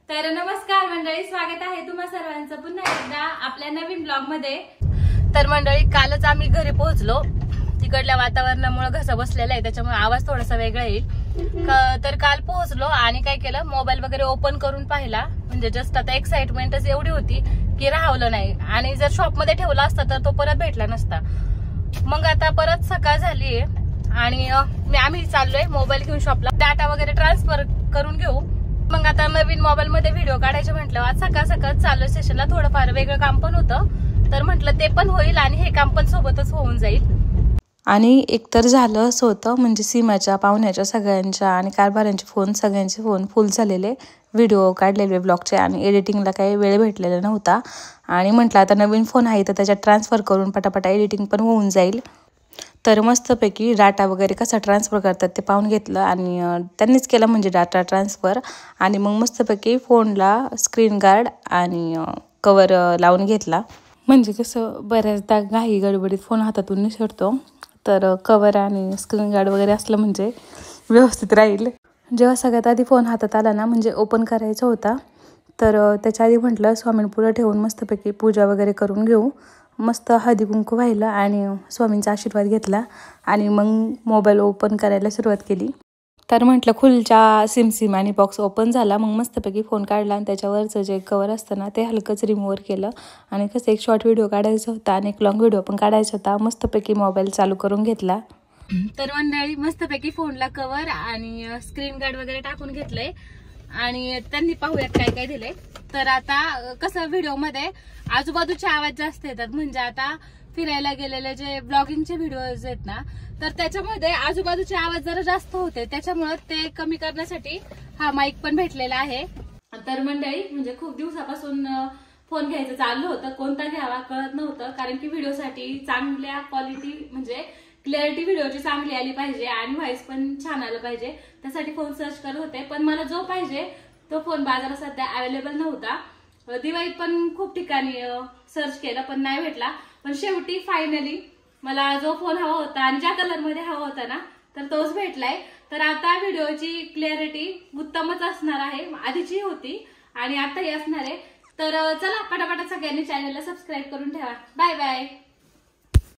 तर नमस्कार मंडळी, स्वागत आहे तुम्हा सर्वांचं पुन्हा एकदा आपल्या नवीन ब्लॉग मध्ये। तर मंडळी, कालच आम्ही घरी पोहोचलो। तिकडल्या वातावरणामुळे घसा बसलेला आहे, त्याच्यामुळे आवाज थोडासा वेगळा येईल। तर काल पोहोचलो आणि काय केलं, मोबाईल वगैरे ओपन करून पाहिला। म्हणजे जस्ट आता एक्साइटमेंटच एवढी होती की राहवलं नाही। आणि जर शॉप मध्ये ठेवला असता तर तो परत भेटला नसता। मग आता परत सकाळ झालीये आणि आम्ही चाललोय मोबाईल घेऊन शॉपला, डाटा वगैरे ट्रान्सफर करून घेऊ। मग आता नवीन मोबाईल मध्ये व्हिडिओ काढायचे म्हटलं, आज सकाळ सकाळ चालू स्टेशनला थोडंफार वेगळं काम पण होतं, तर म्हटलं ते पण होईल आणि हे काम पण सोबतच होऊन जाईल। आणि एकतर झालं असं होतं, म्हणजे सीमाच्या, पाहुण्याच्या, सगळ्यांच्या आणि कारभाऱ्यांचे फोन, सगळ्यांचे फोन फुल झालेले, व्हिडिओ काढलेले ब्लॉगचे, आणि एडिटिंगला काही वेळ भेटलेला नव्हता। आणि म्हटलं आता नवीन फोन आहे तर त्याच्यात ट्रान्सफर करून पटापटा एडिटिंग पण होऊन जाईल। तर मस्तपैकी डाटा वगैरे कसा ट्रान्सफर करतात ते पाहून घेतलं आणि त्यांनीच केलं म्हणजे डाटा ट्रान्सफर। आणि मग मस्तपैकी फोनला स्क्रीन गार्ड आणि कवर लावून घेतला। म्हणजे कसं बऱ्याचदा घाई गडबडीत फोन हातातून निसटतो, तर कवर आणि स्क्रीन गार्ड वगैरे असलं म्हणजे व्यवस्थित राहील। जेव्हा सगळ्यात आधी फोन हातात आला ना, म्हणजे ओपन करायचा होता, तर त्याच्या आधी म्हटलं स्वामींपुढं ठेवून मस्तपैकी पूजा वगैरे करून घेऊ। मस्त हळदी कुंकू वाहिलं आणि स्वामींचा आशीर्वाद घेतला आणि मग मोबाईल ओपन करायला सुरुवात केली। तर म्हटलं खुलच्या सिम आणि बॉक्स ओपन झाला, मग मस्तपैकी फोन काढला आणि त्याच्यावरचं जे कवर असतं ना ते हलकंच रिमूव्ह केलं। आणि कसं एक शॉर्ट व्हिडिओ काढायचा होता आणि एक लॉंग व्हिडिओ पण काढायचा होता, मस्तपैकी मोबाईल चालू करून घेतला। तर मंडळी मस्तपैकी फोनला कवर आणि स्क्रीन गार्ड वगैरे टाकून घेतलंय आणि त्यांनी पाहूयात काय काय दिलंय। तर आता कसं व्हिडिओ मध्ये आजूबाजूचे आवाज जास्त येतात, म्हणजे आता फिरायला गेलेले जे ब्लॉगिंगचे व्हिडिओज आहेत ना, तर त्याच्यामध्ये आजूबाजूचे आवाज जरा जास्त होते, त्याच्यामुळे ते कमी करण्यासाठी हा माईक पण भेटलेला आहे। तर मंडळी म्हणजे खूप दिवसापासून फोन घ्यायचं चालू होतं, कोणता घ्यावा कळत नव्हतं, कारण की व्हिडिओसाठी चांगल्या क्वालिटी म्हणजे क्लॅरिटी व्हिडिओची चांगली आली पाहिजे आणि व्हॉइस पण छान आलं पाहिजे, त्यासाठी फोन सर्च करत होते। पण मला जो पाहिजे तो फोन बाजारात सध्या अवेलेबल नव्हता। दिवाळीत पण खूप ठिकाणी सर्च केलं पण नाही भेटला, पण शेवटी फायनली मला जो फोन हवा होता आणि ज्या कलर मध्ये हवा होता ना, तर तोच भेटलाय। तर आता व्हिडिओची क्लॅरिटी उत्तमच असणार आहे, आधीची होती आणि आताही असणार आहे। तर चला पटापट सगळ्यांनी चॅनलला सबस्क्राईब करून ठेवा। Bye bye.